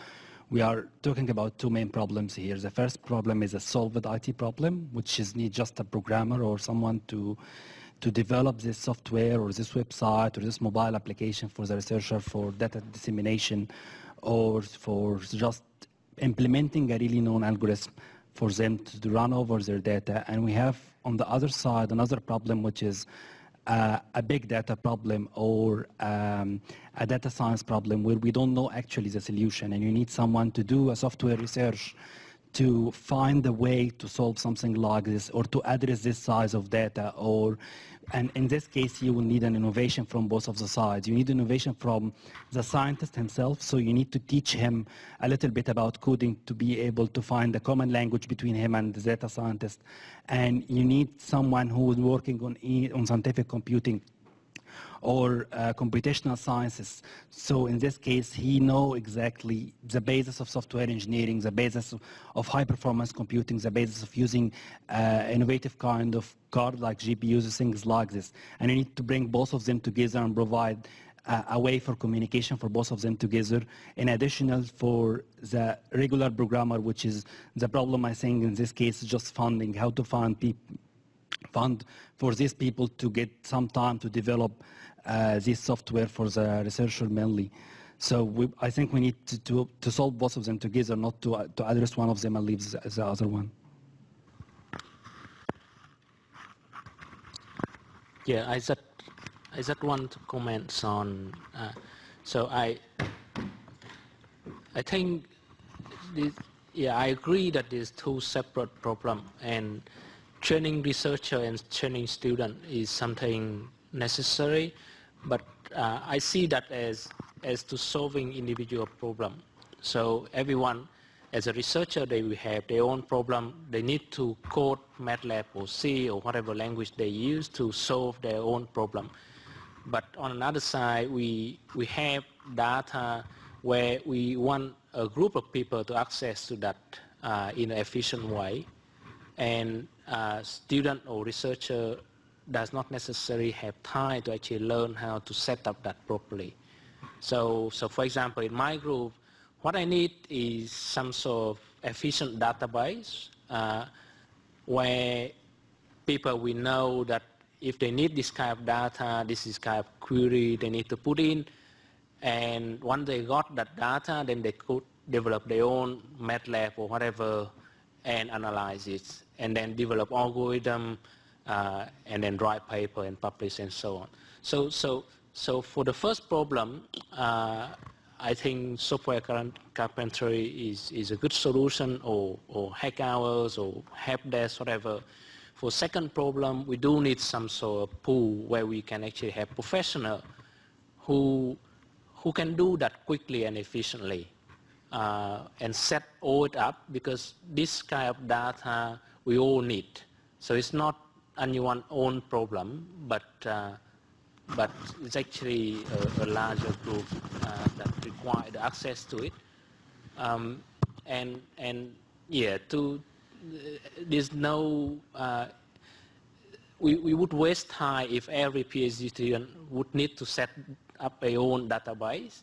Speaker 11: we are talking about 2 main problems here. The first problem is a solved IT problem, which is need just a programmer or someone to develop this software or this website or this mobile application for the researcher for data dissemination, or for just implementing a really known algorithm for them to run over their data. And we have on the other side another problem, which is a big data problem or a data science problem where we don't know actually the solution, and you need someone to do a software research to find a way to solve something like this or to address this size of data. And in this case, you will need an innovation from both of the sides. You need innovation from the scientist himself, so you need to teach him a little bit about coding to be able to find a common language between him and the data scientist. And you need someone who is working on scientific computing or computational sciences. So in this case, he knows exactly the basis of software engineering, the basis of high-performance computing, the basis of using innovative kind of card like GPUs, things like this. And you need to bring both of them together and provide a way for communication for both of them together, in addition for the regular programmer, which is the problem I think in this case is just funding, how to fund for these people to get some time to develop this software for the researcher mainly. So I think we need to solve both of them together, not to address one of them and leave the other one.
Speaker 16: Yeah, I just want to comment on. So I think this, yeah, I agree that there's two separate problems, and training researcher and training student is something necessary, but I see that as to solving individual problem. So everyone, as a researcher, they will have their own problem. They need to code MATLAB or C or whatever language they use to solve their own problem. But on another side, we have data where we want a group of people to access to that in an efficient way, and student or researcher does not necessarily have time to actually learn how to set up that properly. So for example, in my group, what I need is some sort of efficient database where people will know that if they need this kind of data, this is kind of query they need to put in, and once they got that data, then they could develop their own MATLAB or whatever and analyze it, and then develop algorithm, and then write paper and publish and so on. So for the first problem, I think software carpentry is a good solution, or Hacky Hours or help desk, whatever. For second problem, we do need some sort of pool where we can actually have professionals who can do that quickly and efficiently and set all it up, because this kind of data we all need. So it's not anyone's own problem, but it's actually a larger group that require the access to it. And yeah, there's no, we would waste time if every PhD student would need to set up a own database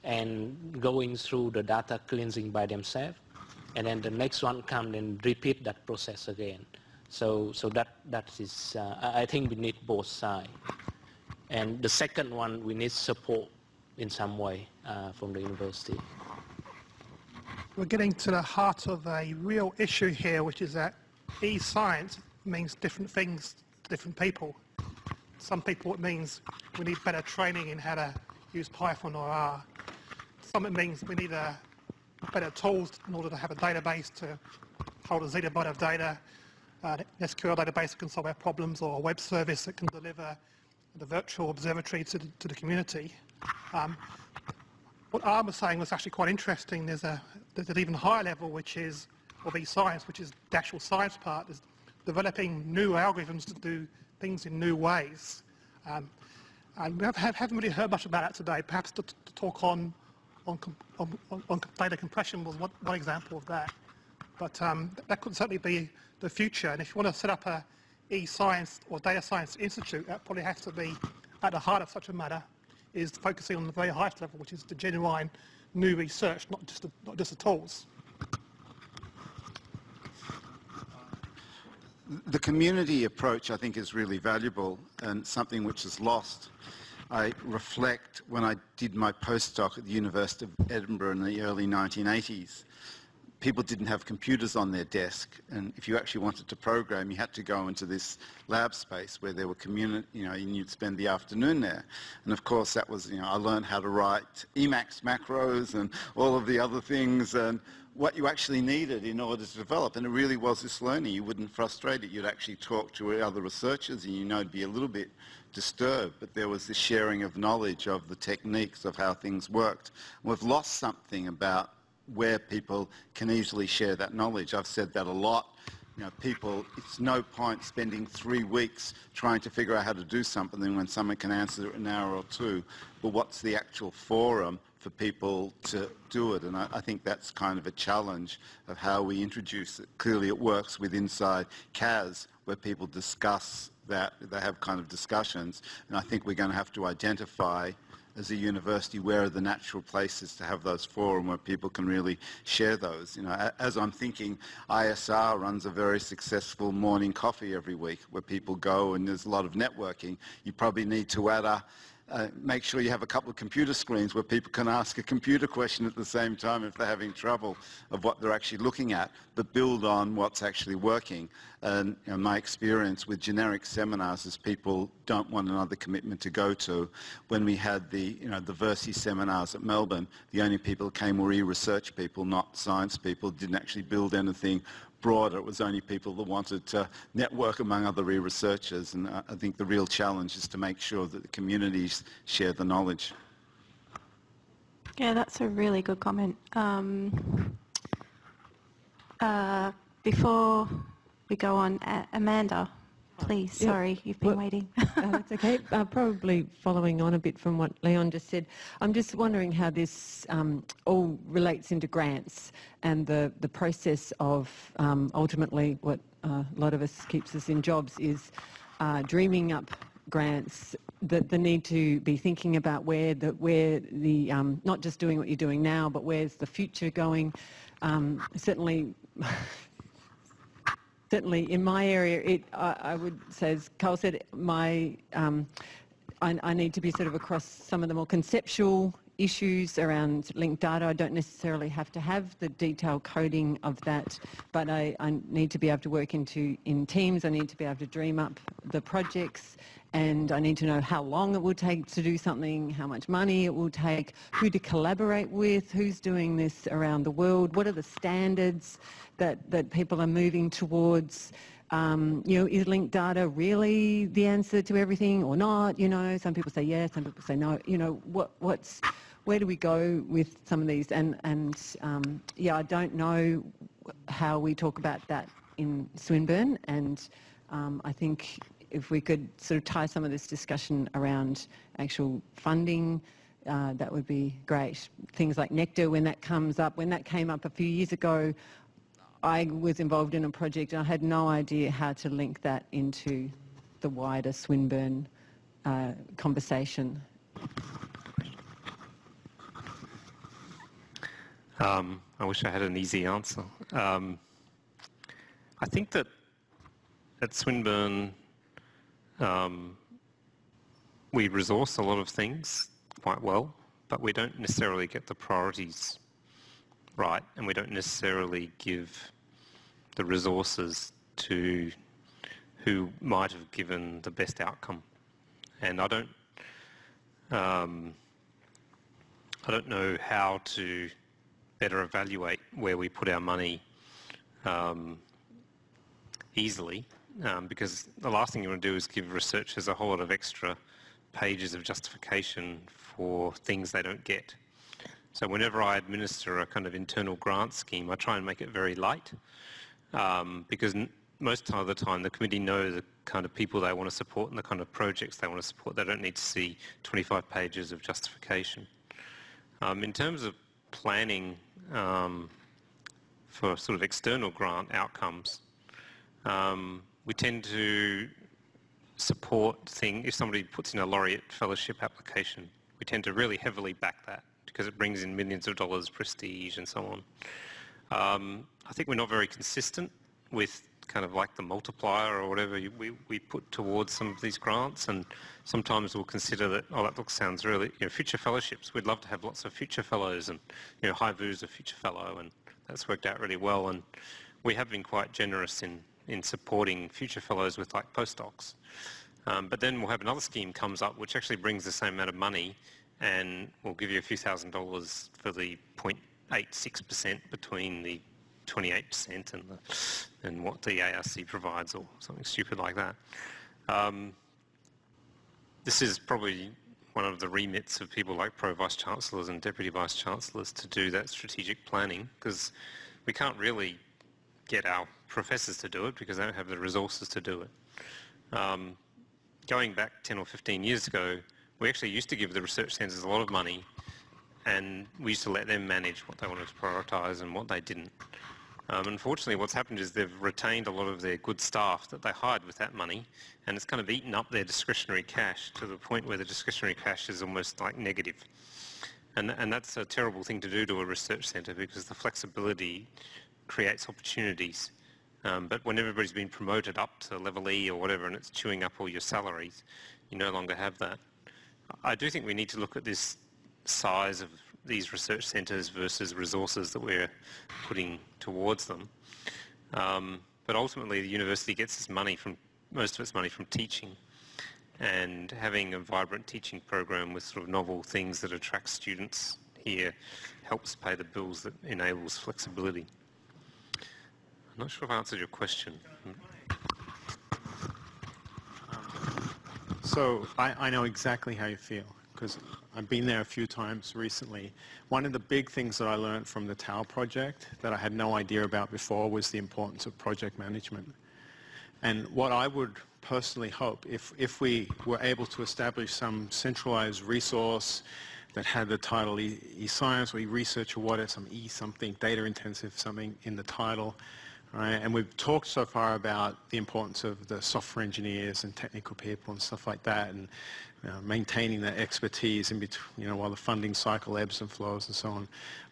Speaker 16: and going through the data cleansing by themselves, and then the next one come and repeat that process again. So that is, I think we need both sides. And the second one, we need support in some way from the university.
Speaker 5: We're getting to the heart of a real issue here, which is that e-science means different things to different people. Some people it means we need better training in how to use Python or R. Some it means we need better tools in order to have a database to hold a zettabyte of data, an SQL database that can solve our problems, or a web service that can deliver the virtual observatory to the community. What Arm was saying was actually quite interesting. There's an even higher level, which is of e-science, which is the actual science part, is developing new algorithms to do things in new ways. And we haven't really heard much about that today. Perhaps to talk on data compression was one example of that. But that could certainly be the future. And if you want to set up a e-science or data science institute, that probably has to be at the heart of such a matter, is focusing on the very highest level, which is the genuine new research, not just the tools.
Speaker 3: The community approach, I think, is really valuable and something which is lost. I reflect when I did my postdoc at the University of Edinburgh in the early 1980s. People didn't have computers on their desk, and if you actually wanted to program, you had to go into this lab space where there were community, and you'd spend the afternoon there. And of course, that was, I learned how to write Emacs macros and all of the other things, and what you actually needed in order to develop. And it really was this learning. You wouldn't frustrate it. You'd actually talk to other researchers, and it'd be a little bit disturbed, but there was this sharing of knowledge of the techniques of how things worked. We've lost something about where people can easily share that knowledge. I've said that a lot people, it's no point spending 3 weeks trying to figure out how to do something when someone can answer it in an hour or two. But what's the actual forum for people to do it? And I think that's kind of a challenge of how we introduce it. Clearly it works with inside CAS, where people discuss that, they have kind of discussions. And I think we're going to have to identify as a university where are the natural places to have those forums where people can really share those. As I'm thinking, ISR runs a very successful morning coffee every week where people go and there's a lot of networking. You probably need to add make sure you have a couple of computer screens where people can ask a computer question at the same time if they're having trouble of what they're actually looking at, but build on what's actually working. And my experience with generic seminars is people don't want another commitment to go to. When we had the the Versi seminars at Melbourne, the only people who came were e-research people, not science people, didn't actually build anything broader. It was only people that wanted to network among other researchers, and I think the real challenge is to make sure that the communities share the knowledge.
Speaker 2: Yeah, that's a really good comment. Before we go on, Amanda, please. Sorry, you've been waiting.
Speaker 17: That's okay. Probably following on a bit from what Leon just said, I'm just wondering how this all relates into grants and the process of ultimately what a lot of us keeps us in jobs is dreaming up grants, the need to be thinking about where the not just doing what you're doing now, but where's the future going. Certainly in my area, I would say, as Carl said, I need to be sort of across some of the more conceptual issues around linked data. I don't necessarily have to have the detailed coding of that, but I need to be able to work in teams. I need to be able to dream up the projects, and I need to know how long it will take to do something, how much money it will take, who to collaborate with, who's doing this around the world, what are the standards that people are moving towards. Is linked data really the answer to everything or not? Some people say yes, some people say no. Where do we go with some of these? And I don't know how we talk about that in Swinburne, and I think if we could sort of tie some of this discussion around actual funding, that would be great. Things like Nectar, when that came up a few years ago, I was involved in a project and I had no idea how to link that into the wider Swinburne conversation.
Speaker 6: I wish I had an easy answer. I think that at Swinburne we resource a lot of things quite well, but we don't necessarily get the priorities right, and we don't necessarily give the resources to who might have given the best outcome. And I don't know how to better evaluate where we put our money easily, because the last thing you want to do is give researchers a whole lot of extra pages of justification for things they don't get. So whenever I administer a kind of internal grant scheme, I try and make it very light, because most of the time the committee know the kind of people they want to support and the kind of projects they want to support. They don't need to see 25 pages of justification. In terms of planning for sort of external grant outcomes, we tend to support if somebody puts in a laureate fellowship application, we tend to really heavily back that because it brings in millions of dollars, prestige and so on. I think we're not very consistent with kind of like the multiplier or whatever we put towards some of these grants, and sometimes we'll consider that, that sounds really, future fellowships, we'd love to have lots of future fellows, and Haivu's a future fellow, and that's worked out really well, and we have been quite generous in supporting future fellows with like postdocs. But then we'll have another scheme comes up which actually brings the same amount of money, and we'll give you a few $1,000s for the 0.86% between the 28% and what the ARC provides, or something stupid like that. This is probably one of the remits of people like Pro Vice Chancellors and Deputy Vice Chancellors to do that strategic planning, because we can't really get our professors to do it because they don't have the resources to do it. Going back 10 or 15 years ago, we actually used to give the research centres a lot of money, and we used to let them manage what they wanted to prioritise and what they didn't. Unfortunately, what's happened is they've retained a lot of their good staff that they hired with that money, and it's kind of eaten up their discretionary cash to the point where the discretionary cash is almost like negative. And that's a terrible thing to do to a research centre, because the flexibility creates opportunities. But when everybody's been promoted up to level E or whatever, and it's chewing up all your salaries, you no longer have that. I do think we need to look at this size of these research centres versus resources that we're putting towards them. But ultimately, the university gets its money from, most of its money from teaching, and having a vibrant teaching program with sort of novel things that attract students here helps pay the bills that enables flexibility. I'm not sure if I answered your question.
Speaker 13: So I know exactly how you feel, because I've been there a few times recently. One of the big things that I learned from the TAO project that I had no idea about before was the importance of project management. And what I would personally hope, if we were able to establish some centralized resource that had the title e-science or e-research or whatever, some e-something, data-intensive something in the title, right? And we've talked so far about the importance of the software engineers and technical people and stuff like that, and maintaining that expertise in between, while the funding cycle ebbs and flows and so on.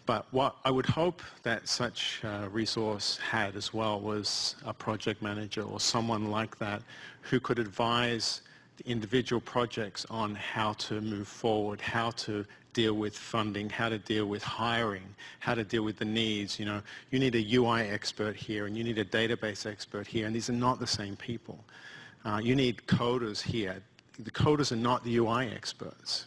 Speaker 13: But what I would hope that such a resource had as well was a project manager or someone like that who could advise the individual projects on how to move forward, how to deal with funding, how to deal with hiring, how to deal with the needs. You need a UI expert here and you need a database expert here, and these are not the same people. You need coders here. The coders are not the UI experts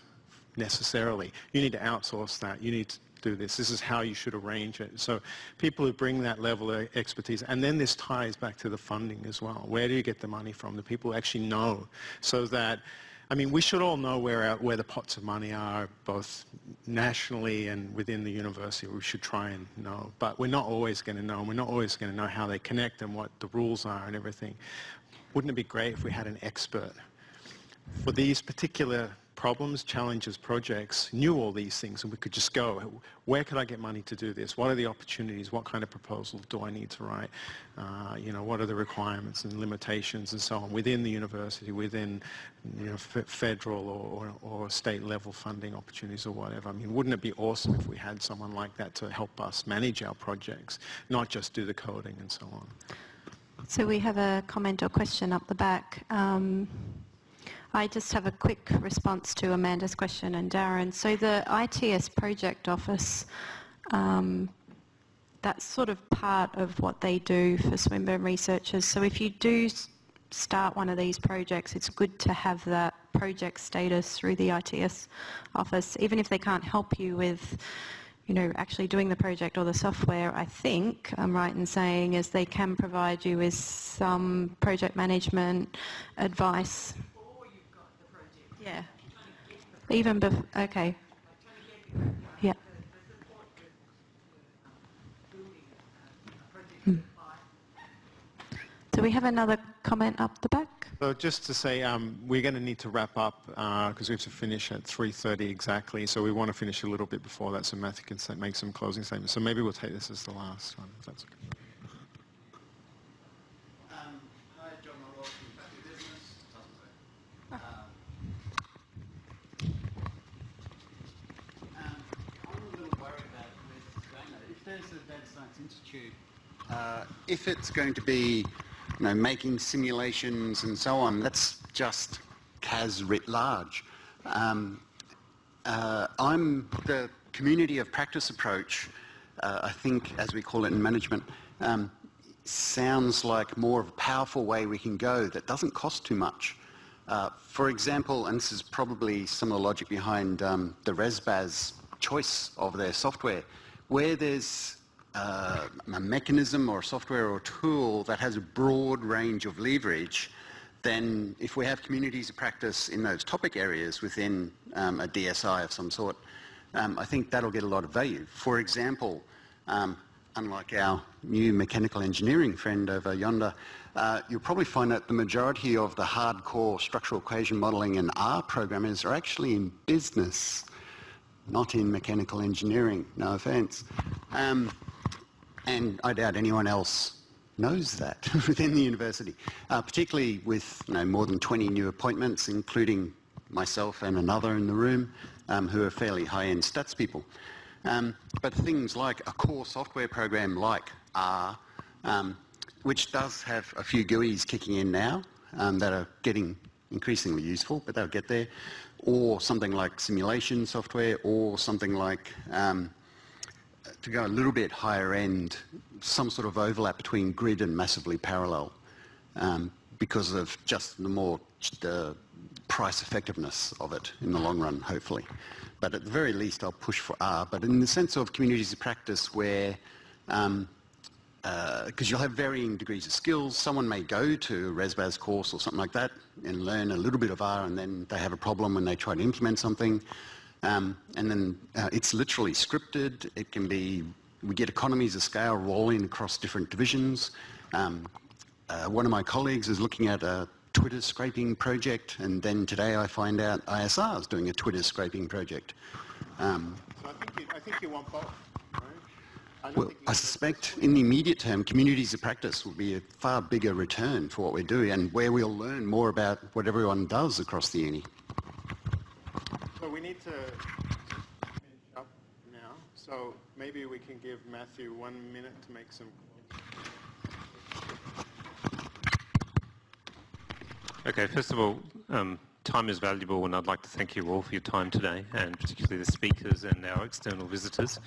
Speaker 13: necessarily. You need to outsource that. You need to do this. This is how you should arrange it. So people who bring that level of expertise, and then this ties back to the funding as well. Where do you get the money from? The people who actually know, so that, I mean, we should all know where the pots of money are, both nationally and within the university. We should try and know, but we're not always going to know, and we're not always going to know how they connect and what the rules are and everything. Wouldn't it be great if we had an expert for these particular problems, challenges, projects, knew all these things, and we could just go, where could I get money to do this? What are the opportunities? What kind of proposal do I need to write? What are the requirements and limitations and so on within the university, within federal or state level funding opportunities or whatever? I mean, wouldn't it be awesome if we had someone like that to help us manage our projects, not just do the coding and so on?
Speaker 2: So we have a comment or question up the back. I just have a quick response to Amanda's question and Darren. So the ITS project office, that's sort of part of what they do for Swinburne researchers. So if you do start one of these projects, it's good to have that project status through the ITS office. Even if they can't help you with actually doing the project or the software, I think I'm right in saying is they can provide you with some project management advice. Yeah. Even before, okay. Yeah. Do we have another comment up the back?
Speaker 13: So just to say, we're going to need to wrap up because we have to finish at 3:30 exactly. So we want to finish a little bit before that, so Matthew can make some closing statements. So maybe we'll take this as the last one, if that's okay.
Speaker 18: There's a Data Science Institute, if it's going to be making simulations and so on, that's just CAS writ large. I'm the community of practice approach, I think, as we call it in management, sounds like more of a powerful way we can go that doesn't cost too much. For example, and this is probably some of the logic behind the ResBaz choice of their software, where there's a mechanism or software or tool that has a broad range of leverage, then if we have communities of practice in those topic areas within a DSI of some sort, I think that'll get a lot of value. For example, unlike our new mechanical engineering friend over yonder, you'll probably find that the majority of the hardcore structural equation modelling and R programmers are actually in business, not in mechanical engineering, no offence. And I doubt anyone else knows that within the university, particularly with more than 20 new appointments, including myself and another in the room, who are fairly high-end stats people. But things like a core software program like R, which does have a few GUIs kicking in now that are getting increasingly useful, but they'll get there, or something like simulation software, or something like, to go a little bit higher end, some sort of overlap between grid and massively parallel, because of just the price effectiveness of it in the long run, hopefully. But at the very least, I'll push for R. But in the sense of communities of practice where, because you'll have varying degrees of skills, someone may go to a ResBaz course or something like that and learn a little bit of R, and then they have a problem when they try to implement something. And then it's literally scripted. It can be, we get economies of scale rolling across different divisions. One of my colleagues is looking at a Twitter scraping project, and then today I find out ISR is doing a Twitter scraping project.
Speaker 13: So I think you want both, right?
Speaker 18: Well, I suspect in the immediate term, communities of practice will be a far bigger return for what we're doing, and where we'll learn more about what everyone does across the uni.
Speaker 13: So we need to finish up now. So maybe we can give Matthew 1 minute to make some.
Speaker 6: Okay, first of all, time is valuable, and I'd like to thank you all for your time today, and particularly the speakers and our external visitors.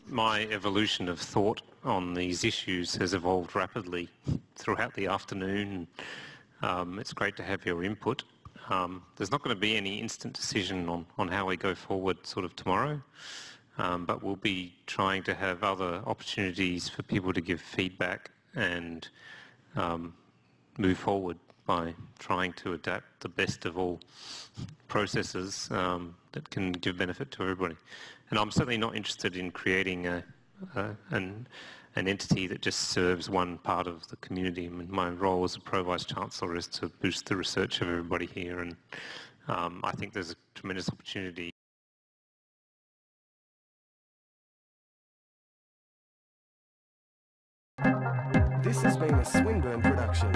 Speaker 6: My evolution of thought on these issues has evolved rapidly throughout the afternoon. It's great to have your input. There's not going to be any instant decision on how we go forward sort of tomorrow, but we'll be trying to have other opportunities for people to give feedback and move forward by trying to adapt the best of all processes that can give benefit to everybody. And I'm certainly not interested in creating an entity that just serves one part of the community. I mean, my role as a Pro-Vice-Chancellor is to boost the research of everybody here, and I think there's a tremendous opportunity.
Speaker 1: This has been a Swinburne production.